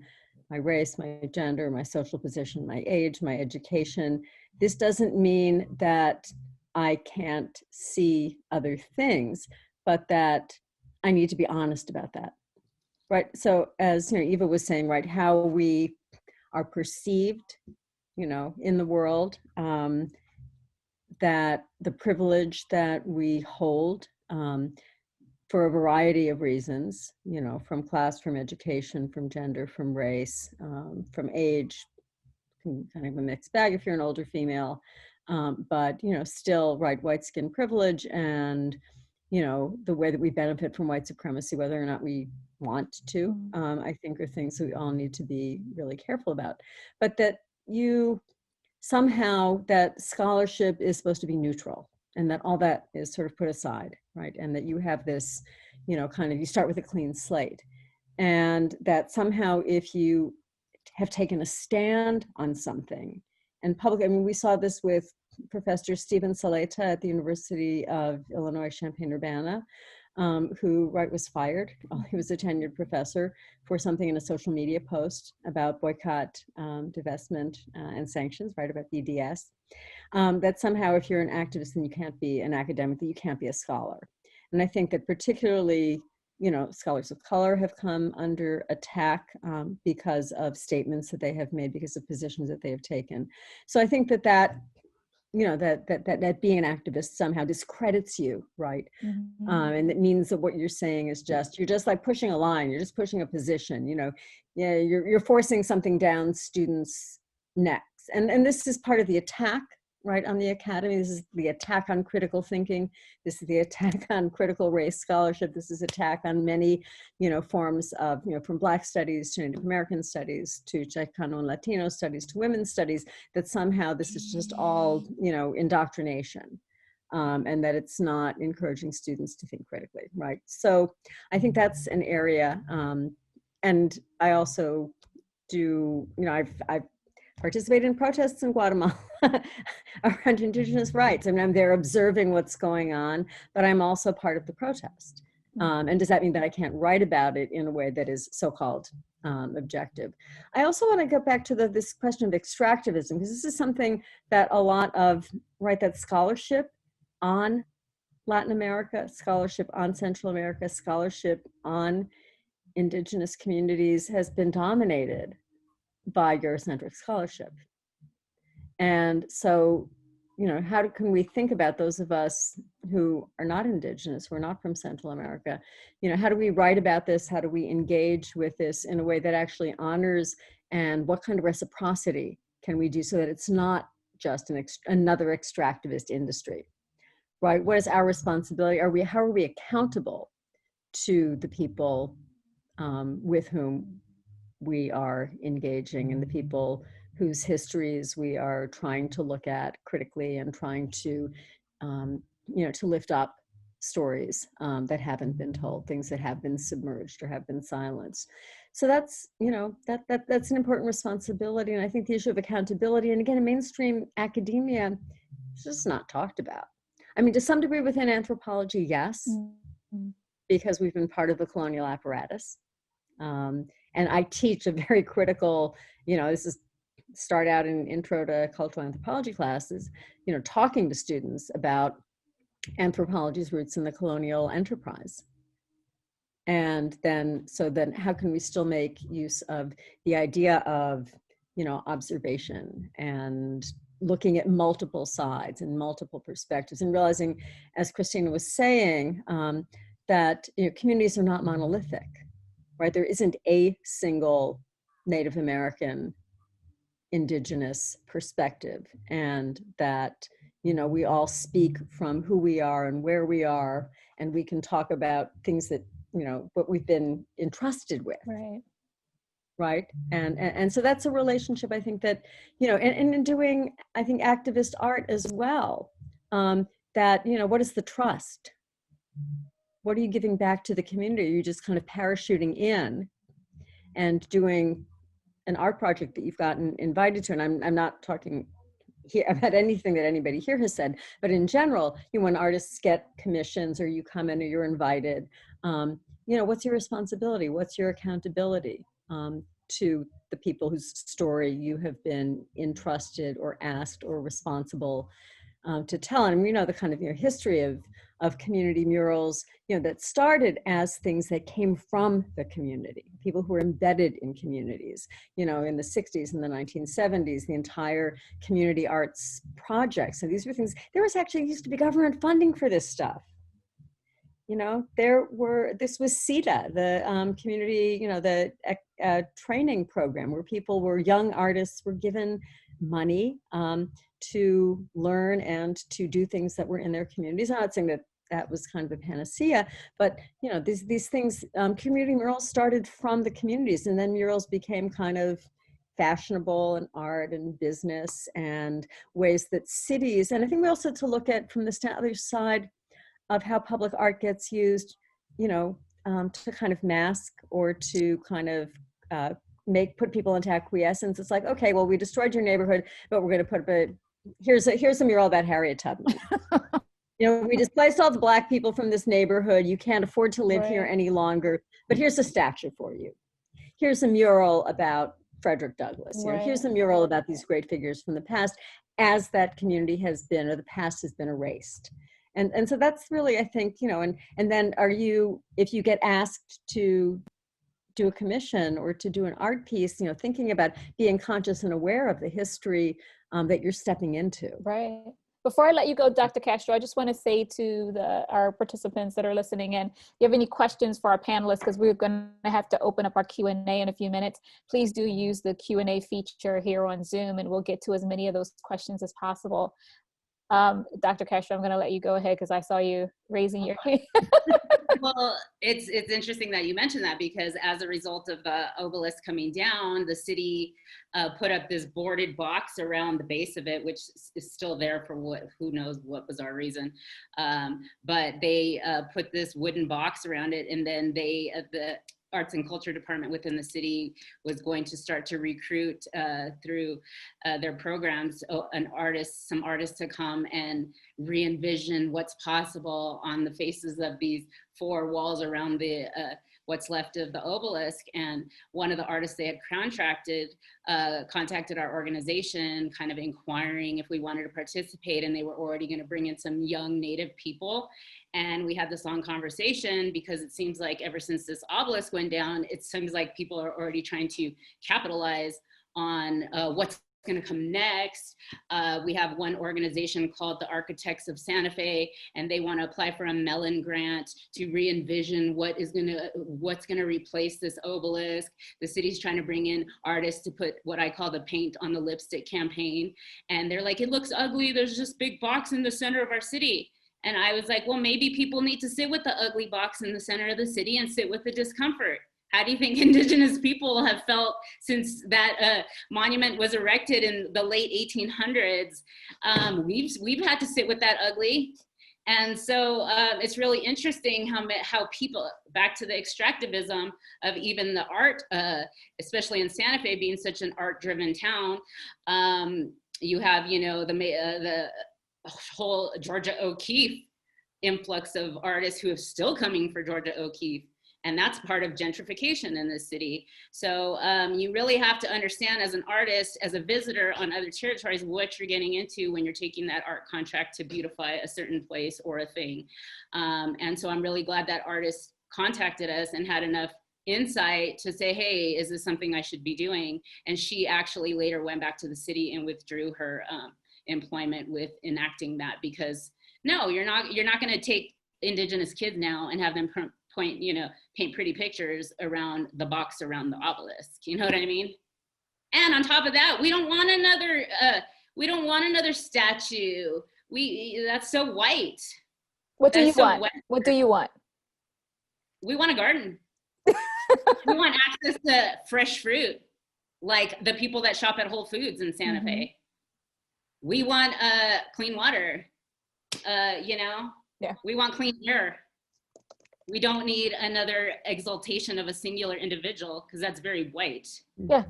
my race, my gender, my social position, my age, my education. This doesn't mean that I can't see other things, but that I need to be honest about that, right? So as Eva was saying, right, how we are perceived, in the world, that the privilege that we hold for a variety of reasons, from class, from education, from gender, from race, from age, kind of a mixed bag if you're an older female, but still, right, white skin privilege, and the way that we benefit from white supremacy, whether or not we want to, I think are things that we all need to be really careful about. But that somehow that scholarship is supposed to be neutral, and that all that is sort of put aside, right? And that you have this, kind of, you start with a clean slate. And that somehow if you have taken a stand on something, and public, I mean, we saw this with Professor Stephen Saleta at the University of Illinois Champaign-Urbana, who was fired while he was a tenured professor for something in a social media post about boycott, divestment, and sanctions, right, about BDS. That somehow if you're an activist, then you can't be an academic, that you can't be a scholar. And I think that particularly, scholars of color have come under attack because of statements that they have made, because of positions that they have taken. So I think that that being an activist somehow discredits you, right? Mm-hmm. And it means that what you're saying is you're just like pushing a line, you're just pushing a position, you're forcing something down students' necks. And this is part of the attack, right, on the academy. This is the attack on critical thinking. This is the attack on critical race scholarship. This is attack on many, forms of, from Black studies to Native American studies to Chicano and Latino studies to women's studies, that somehow this is just all, indoctrination. And that it's not encouraging students to think critically, right? So I think that's an area. And I also do, I've participated in protests in Guatemala around indigenous rights. I mean, I'm there observing what's going on, but I'm also part of the protest. And does that mean that I can't write about it in a way that is so-called objective? I also want to go back to this question of extractivism, because this is something that a lot of, right, that scholarship on Latin America, scholarship on Central America, scholarship on indigenous communities has been dominated by Eurocentric scholarship. And so, how can we think about those of us who are not indigenous, who are not from Central America? How do we write about this? How do we engage with this in a way that actually honors, and what kind of reciprocity can we do so that it's not just another extractivist industry, right? What is our responsibility? How are we accountable to the people with whom we are engaging, and the people whose histories we are trying to look at critically, and trying to, to lift up stories that haven't been told, things that have been submerged or have been silenced. So that's, that's an important responsibility. And I think the issue of accountability, and again, in mainstream academia, it's just not talked about. I mean, to some degree within anthropology, yes, because we've been part of the colonial apparatus. And I teach a very critical, this is start out in intro to cultural anthropology classes, talking to students about anthropology's roots in the colonial enterprise. And then, how can we still make use of the idea of, observation and looking at multiple sides and multiple perspectives, and realizing, as Christina was saying, that communities are not monolithic. right? There isn't a single Native American Indigenous perspective, and that, you know, we all speak from who we are and where we are, and we can talk about things that, you know, what we've been entrusted with. Right. Right. And so that's a relationship, I think, that, you know, and in doing, I think, activist art as well, that, you know, what is the trust? What are you giving back to the community? Are you just kind of parachuting in and doing an art project that you've gotten invited to? And I'm not talking here about anything that anybody here has said, but in general, you know, when artists get commissions or you come in or you're invited, you know, what's your responsibility? What's your accountability to the people whose story you have been entrusted or asked or responsible to tell? And we know the kind of, you know, history of community murals, you know, that started as things that came from the community, people who were embedded in communities, you know, in the 60s and the 1970s, the entire community arts projects. So these were things, there was actually used to be government funding for this stuff. You know, this was CETA, the community, you know, the training program where young artists were given money to learn and to do things that were in their communities. I'm not saying that that was kind of a panacea, but, you know, these things, community murals started from the communities, and then murals became kind of fashionable and art and business and ways that cities, and I think we also had to look at from the other side of how public art gets used, you know, to kind of mask or to kind of put people into acquiescence. It's like, okay, well, we destroyed your neighborhood, but we're going to put up here's a mural about Harriet Tubman. You know, we displaced all the Black people from this neighborhood. You can't afford to live here any longer, but here's a statue for you. Here's a mural about Frederick Douglass. You know, here's a mural about these great figures from the past, as that community has been, or the past has been erased. And so that's really, I think, you know, and then if you get asked to do a commission or to do an art piece, you know, thinking about being conscious and aware of the history that you're stepping into. Right. Before I let you go, Dr. Castro, I just want to say to our participants that are listening in, if you have any questions for our panelists, because we're going to have to open up our Q&A in a few minutes, please do use the Q&A feature here on Zoom, and we'll get to as many of those questions as possible. Dr. Castro, I'm going to let you go ahead because I saw you raising your hand. Well, it's interesting that you mentioned that, because as a result of the obelisk coming down, the city put up this boarded box around the base of it, which is still there for who knows what bizarre reason. But they put this wooden box around it, and then the Arts and Culture Department within the city was going to start to recruit through their programs some artists to come and re-envision what's possible on the faces of these four walls around the what's left of the obelisk. And one of the artists they had contracted contacted our organization, kind of inquiring if we wanted to participate, and they were already going to bring in some young Native people. And we had this long conversation, because it seems like ever since this obelisk went down, it seems like people are already trying to capitalize on what's going to come next. We have one organization called the Architects of Santa Fe, and they want to apply for a Mellon grant to re-envision what's going to replace this obelisk. The city's trying to bring in artists to put what I call the paint on the lipstick campaign. And they're like, it looks ugly. There's this big box in the center of our city. And I was like, well, maybe people need to sit with the ugly box in the center of the city and sit with the discomfort. How do you think Indigenous people have felt since that monument was erected in the late 1800s? We've had to sit with that ugly. And so it's really interesting how people, back to the extractivism of even the art, especially in Santa Fe being such an art-driven town, you have, you know, the whole Georgia O'Keeffe influx of artists who are still coming for Georgia O'Keeffe. And that's part of gentrification in this city. So you really have to understand as an artist, as a visitor on other territories, what you're getting into when you're taking that art contract to beautify a certain place or a thing. And so I'm really glad that artists contacted us and had enough insight to say, hey, is this something I should be doing? And she actually later went back to the city and withdrew her employment with enacting that, because no, you're not going to take Indigenous kids now and have them paint pretty pictures around the box around the obelisk. You know what I mean? And on top of that, we don't want another statue. That's so white. What do you want? What do you want? We want a garden. We want access to fresh fruit, like the people that shop at Whole Foods in Santa Fe. We want clean water. We want clean air. We don't need another exaltation of a singular individual, because that's very white. Yeah.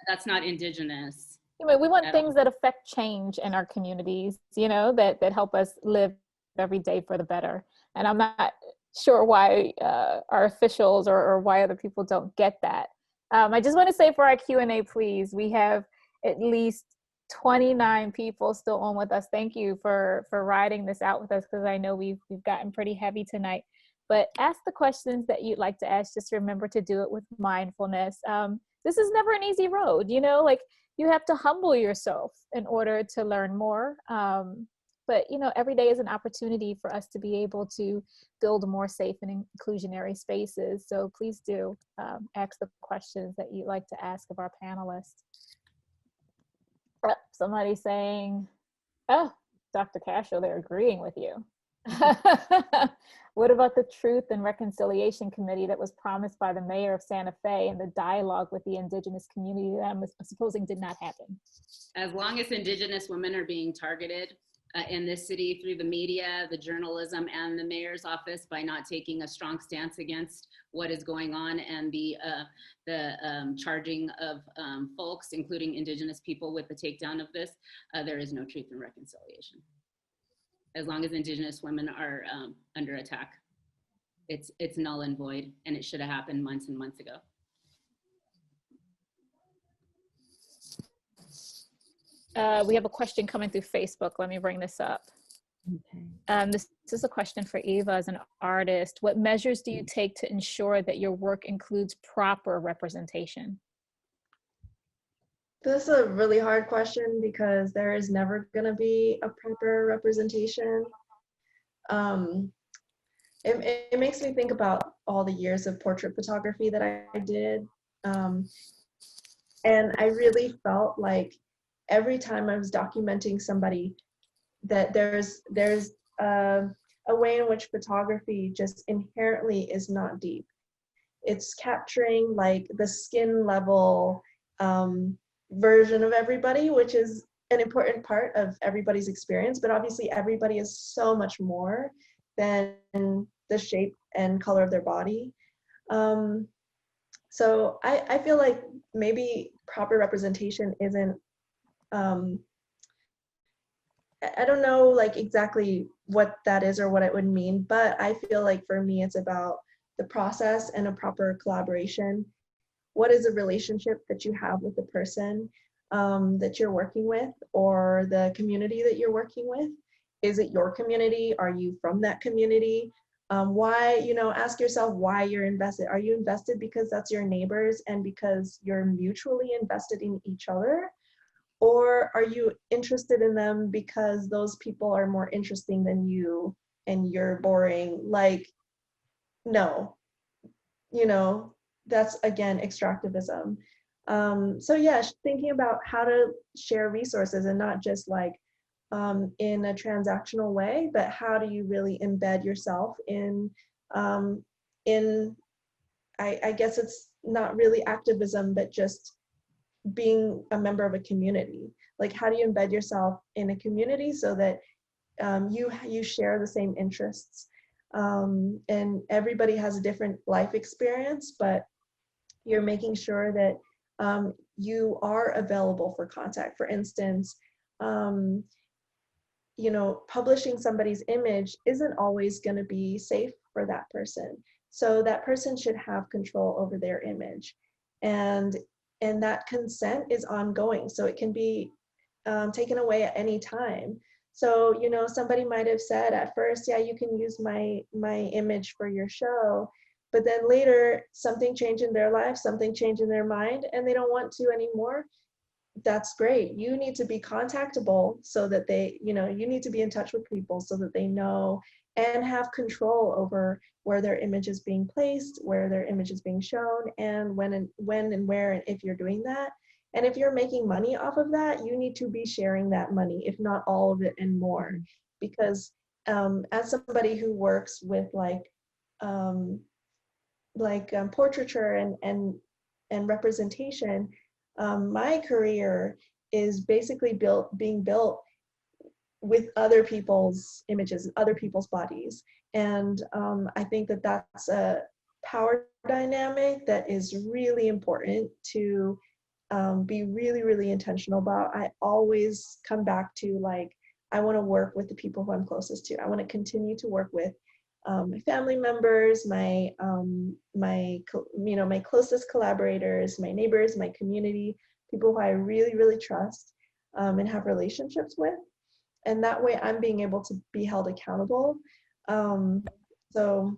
That's not indigenous. We want things that affect change in our communities, that help us live every day for the better. And I'm not sure why our officials or why other people don't get that. I just want to say for our Q&A, please, we have at least 29 people still on with us. Thank you for riding this out with us, because I know we've gotten pretty heavy tonight. But ask the questions that you'd like to ask. Just remember to do it with mindfulness. This is never an easy road, you have to humble yourself in order to learn more. But every day is an opportunity for us to be able to build more safe and inclusionary spaces. So please do ask the questions that you'd like to ask of our panelists. Somebody saying, oh, Dr. Castro, they're agreeing with you. What about the Truth and Reconciliation Committee that was promised by the mayor of Santa Fe and the dialogue with the indigenous community that I'm supposing did not happen? As long as indigenous women are being targeted in this city through the media, the journalism, and the mayor's office by not taking a strong stance against what is going on and the charging of folks, including indigenous people, with the takedown of this, there is no truth and reconciliation. As long as indigenous women are under attack, it's null and void, and it should have happened months and months ago. We have a question coming through Facebook. Let me bring this up. Okay. This is a question for Eva as an artist. What measures do you take to ensure that your work includes proper representation? This is a really hard question because there is never going to be a proper representation. It makes me think about all the years of portrait photography that I did. And I really felt like every time I was documenting somebody, that there's a way in which photography just inherently is not deep. It's capturing like the skin level version of everybody, which is an important part of everybody's experience, but obviously everybody is so much more than the shape and color of their body. So I feel like maybe proper representation isn't, I don't know like exactly what that is or what it would mean, but I feel like for me it's about the process and a proper collaboration. What is a relationship that you have with the person that you're working with, or the community that you're working with? Is it your community? Are you from that community? Why, ask yourself why you're invested. Are you invested because that's your neighbors and because you're mutually invested in each other? Or are you interested in them because those people are more interesting than you and you're boring? Like, no, that's again extractivism. So yeah, thinking about how to share resources and not just like in a transactional way, but how do you really embed yourself in I guess it's not really activism, but just being a member of a community. Like, how do you embed yourself in a community so that you share the same interests, and everybody has a different life experience, but you're making sure that you are available for contact. For instance, publishing somebody's image isn't always going to be safe for that person. So that person should have control over their image. And that consent is ongoing. So it can be taken away at any time. So, somebody might have said at first, yeah, you can use my image for your show. But then later, something changed in their life, something changed in their mind, and they don't want to anymore. that's great. You need to be contactable so that they, you know, you need to be in touch with people so that they know and have control over where their image is being placed, where their image is being shown, and when and where and if you're doing that. And if you're making money off of that, you need to be sharing that money, if not all of it and more. Because as somebody who works with portraiture and representation, my career is basically being built with other people's images, other people's bodies. And I think that that's a power dynamic that is really important to be really, really intentional about. I always come back to, like, I want to work with the people who I'm closest to. I want to continue to work with my family members, my closest collaborators, my neighbors, my community, people who I really, really trust and have relationships with. And that way I'm being able to be held accountable. So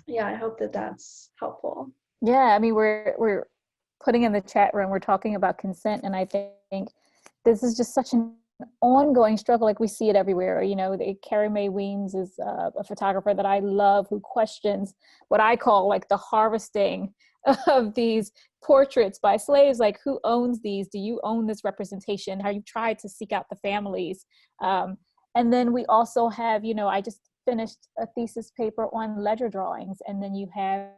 yeah, I hope that that's helpful. Yeah, I mean, we're putting in the chat room, we're talking about consent, and I think this is just such an ongoing struggle. Like, we see it everywhere. You know, Carrie Mae Weems is a photographer that I love, who questions what I call like the harvesting of these portraits by slaves. Like, who owns these? Do you own this representation? How you tried to seek out the families? And then we also have, you know, I just finished a thesis paper on ledger drawings, and then you have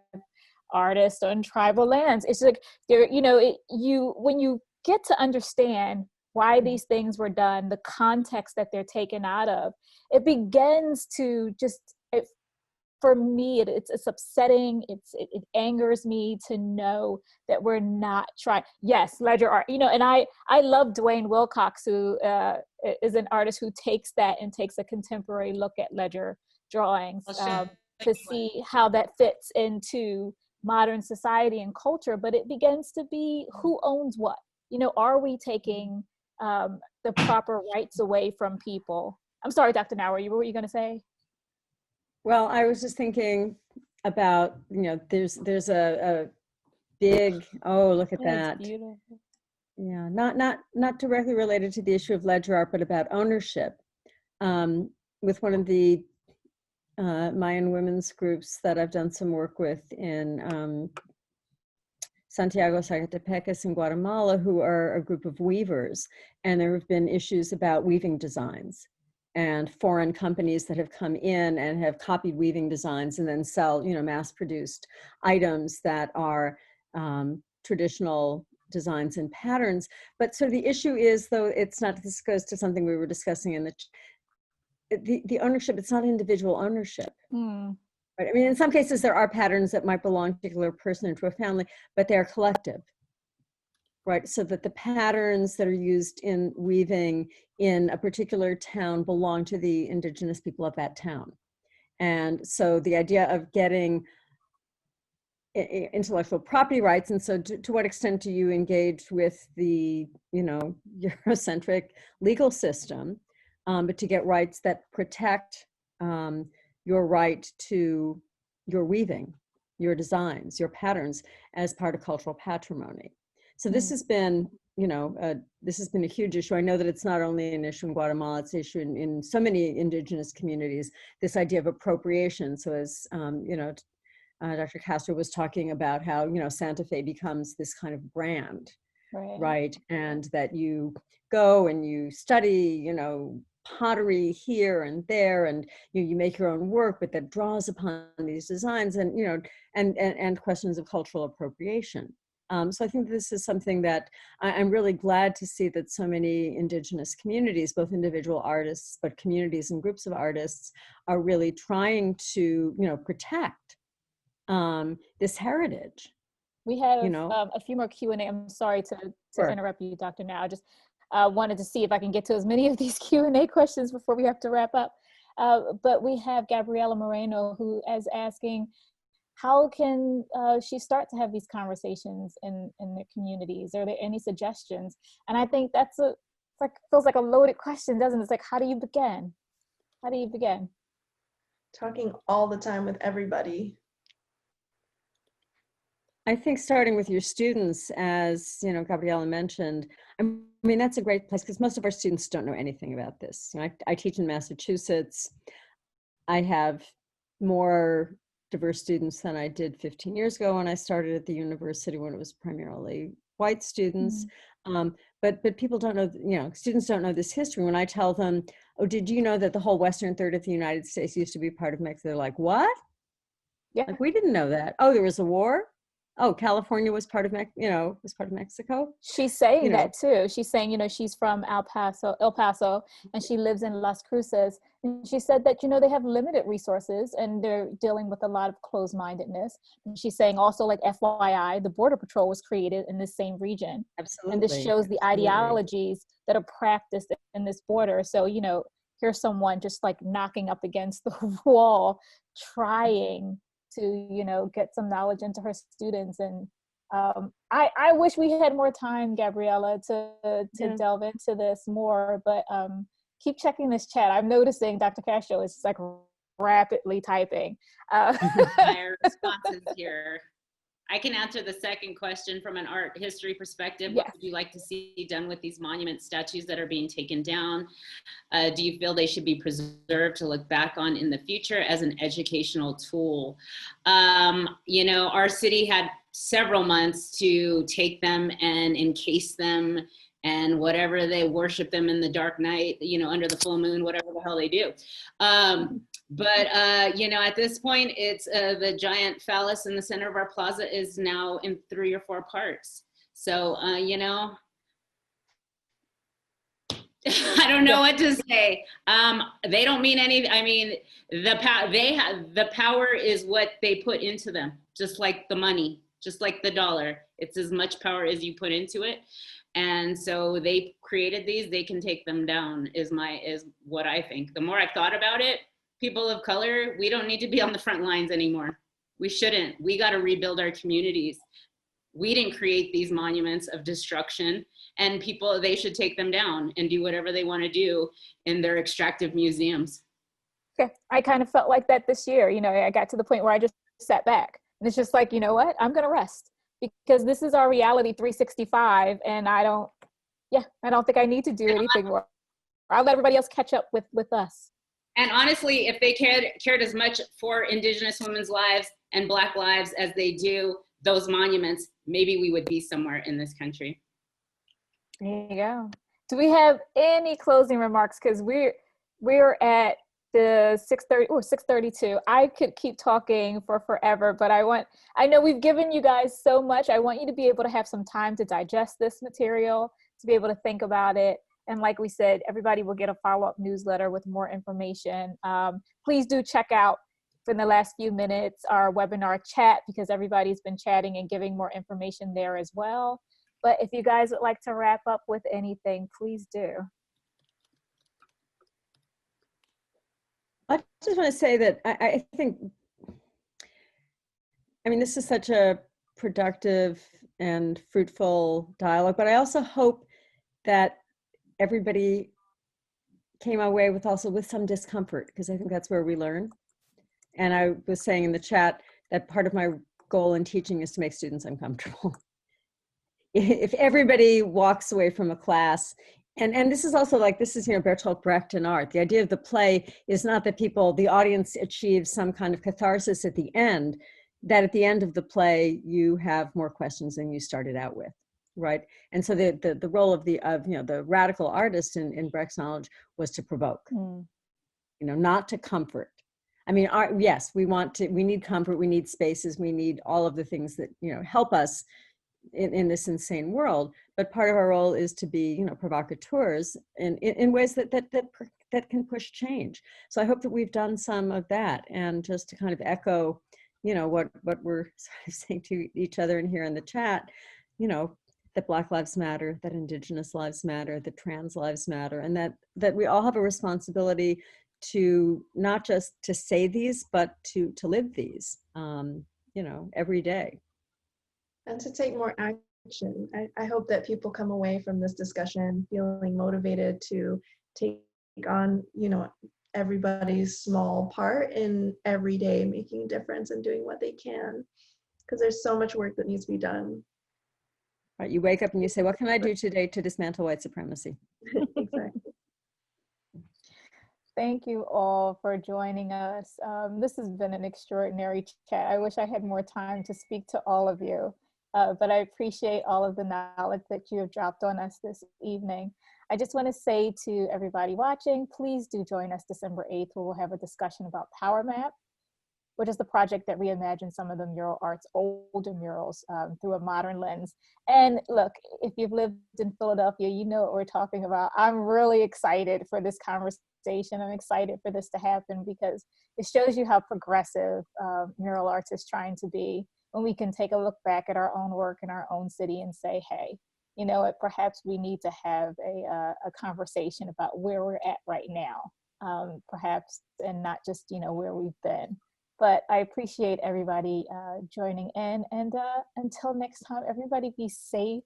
artists on tribal lands. It's like, there, you know, when you get to understand why these things were done, the context that they're taken out of, it begins to just, for me, it's upsetting. It angers me to know that we're not trying. Yes, ledger art, you know, and I love Dwayne Wilcox, who is an artist who takes that and takes a contemporary look at ledger drawings to see how that fits into modern society and culture. But it begins to be, who owns what? You know, are we taking the proper rights away from people? I'm sorry, Dr. Knauer, what were you going to say? Well, I was just thinking about, you know, there's a big, oh, look at that. It's beautiful. Yeah, not directly related to the issue of ledger art, but about ownership. With one of the Mayan women's groups that I've done some work with in Santiago, Zacatepecas in Guatemala, who are a group of weavers. And there have been issues about weaving designs and foreign companies that have come in and have copied weaving designs and then sell, you know, mass-produced items that are traditional designs and patterns. But so the issue is, though, it's not, this goes to something we were discussing in the ownership, it's not individual ownership. Right? I mean, in some cases there are patterns that might belong to a particular person or to a family, but they're collective. Right, so that the patterns that are used in weaving in a particular town belong to the indigenous people of that town. And so the idea of getting intellectual property rights, and so to what extent do you engage with the, you know, Eurocentric legal system, but to get rights that protect your right to your weaving, your designs, your patterns as part of cultural patrimony. So this has been, you know, this has been a huge issue. I know that it's not only an issue in Guatemala, it's an issue in so many indigenous communities, this idea of appropriation. So as, you know, Dr. Castro was talking about how, you know, Santa Fe becomes this kind of brand, right? And that you go and you study, you know, pottery here and there, and you make your own work, but that draws upon these designs, and, you know, and questions of cultural appropriation. So I think this is something that I'm really glad to see that so many indigenous communities, both individual artists, but communities and groups of artists, are really trying to, you know, protect this heritage. We have, you know, a few more Q&A. I'm sorry to sure. interrupt you, Dr. Now. I just wanted to see if I can get to as many of these Q&A questions before we have to wrap up. But we have Gabriela Moreno, who is asking, how can she start to have these conversations in their communities? Are there any suggestions? And I think that's feels like a loaded question, doesn't it? It's like, how do you begin? How do you begin? Talking all the time with everybody. I think starting with your students, as you know, Gabriella mentioned, I mean, that's a great place because most of our students don't know anything about this. You know, I teach in Massachusetts. I have more diverse students than I did 15 years ago when I started at the university, when it was primarily white students. But people don't know, you know, students don't know this history. When I tell them, oh, did you know that the whole western third of the United States used to be part of Mexico? They're like, what? Yeah. Like, we didn't know that. Oh, there was a war? Oh, California was part of, was part of Mexico? She's saying You know. that too. She's saying, you know, she's from El Paso, and she lives in Las Cruces. And she said that, you know, they have limited resources and they're dealing with a lot of closed-mindedness. And she's saying also, like, FYI, the Border Patrol was created in the same region. Absolutely. And this shows the ideologies that are practiced in this border. So, you know, here's someone just like knocking up against the wall, trying to, you know, get some knowledge into her students. And I wish we had more time, Gabriella, to delve into this more, but keep checking this chat. I'm noticing Dr. Castro is like rapidly typing. My responses here. I can answer the second question from an art history perspective. Yes. What would you like to see done with these monument statues that are being taken down? Do you feel they should be preserved to look back on in the future as an educational tool? You know, our city had several months to take them and encase them and whatever, they worship them in the dark night, you know, under the full moon, whatever the hell they do. But you know, at this point, it's the giant phallus in the center of our plaza is now in 3 or 4 parts. So, you know, I don't know what to say. They don't mean any, I mean, the power is what they put into them, just like the money, just like the dollar. It's as much power as you put into it. And so they created these, they can take them down is what I think. The more I thought about it, people of color, we don't need to be on the front lines anymore. We shouldn't. We got to rebuild our communities. We didn't create these monuments of destruction, and people, they should take them down and do whatever they want to do in their extractive museums. Okay. I kind of felt like that this year. You know, I got to the point where I just sat back and it's just like, you know what, I'm going to rest because this is our reality 365. And I don't think I need to do anything more. I'll let everybody else catch up with us. And honestly, if they cared as much for Indigenous women's lives and Black lives as they do those monuments, maybe we would be somewhere in this country. There you go. Do we have any closing remarks? Because we're at the 6:32. I could keep talking for forever, but I know we've given you guys so much. I want you to be able to have some time to digest this material, to be able to think about it. And like we said, everybody will get a follow-up newsletter with more information. Please do check out, in the last few minutes, our webinar chat, because everybody's been chatting and giving more information there as well. But if you guys would like to wrap up with anything, please do. I just want to say that I think, I mean, this is such a productive and fruitful dialogue, but I also hope that everybody came away with some discomfort, because I think that's where we learn. And I was saying in the chat that part of my goal in teaching is to make students uncomfortable. If everybody walks away from a class, and this is also like, this is, you know, Bertolt Brecht in art. The idea of the play is not that the audience achieves some kind of catharsis at the end, that at the end of the play, you have more questions than you started out with, right? And so the role of the radical artist in Brecht's knowledge was to provoke, you know, not to comfort. I mean, yes, we need comfort, we need spaces, we need all of the things that, you know, help us in this insane world. But part of our role is to be, you know, provocateurs in ways that can push change. So I hope that we've done some of that, and just to kind of echo, you know, what we're sort of saying to each other and here in the chat, you know, that Black lives matter, that Indigenous lives matter, that trans lives matter, and that we all have a responsibility to not just to say these, but to live these, you know, every day. And to take more action. I hope that people come away from this discussion feeling motivated to take on, you know, everybody's small part in every day making a difference and doing what they can. because there's so much work that needs to be done. Right, you wake up and you say, what can I do today to dismantle white supremacy? Exactly. Thank you all for joining us. This has been an extraordinary chat. I wish I had more time to speak to all of you, but I appreciate all of the knowledge that you have dropped on us this evening. I just want to say to everybody watching, please do join us December 8th, where we'll have a discussion about Power Map, which is the project that reimagines some of the mural art's older murals through a modern lens. And look, if you've lived in Philadelphia, you know what we're talking about. I'm really excited for this conversation. I'm excited for this to happen because it shows you how progressive mural arts is trying to be when we can take a look back at our own work in our own city and say, hey, you know what, perhaps we need to have a conversation about where we're at right now, perhaps, and not just, you know, where we've been. But I appreciate everybody joining in, and until next time, everybody be safe,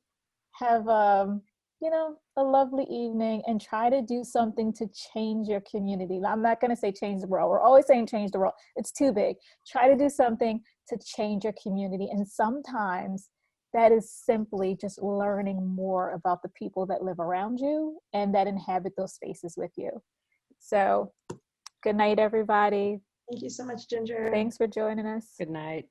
have you know, a lovely evening, and try to do something to change your community. I'm not going to say change the world. We're always saying change the world. It's too big. Try to do something to change your community. And sometimes that is simply just learning more about the people that live around you and that inhabit those spaces with you. So good night, everybody. Thank you so much, Ginger. Thanks for joining us. Good night.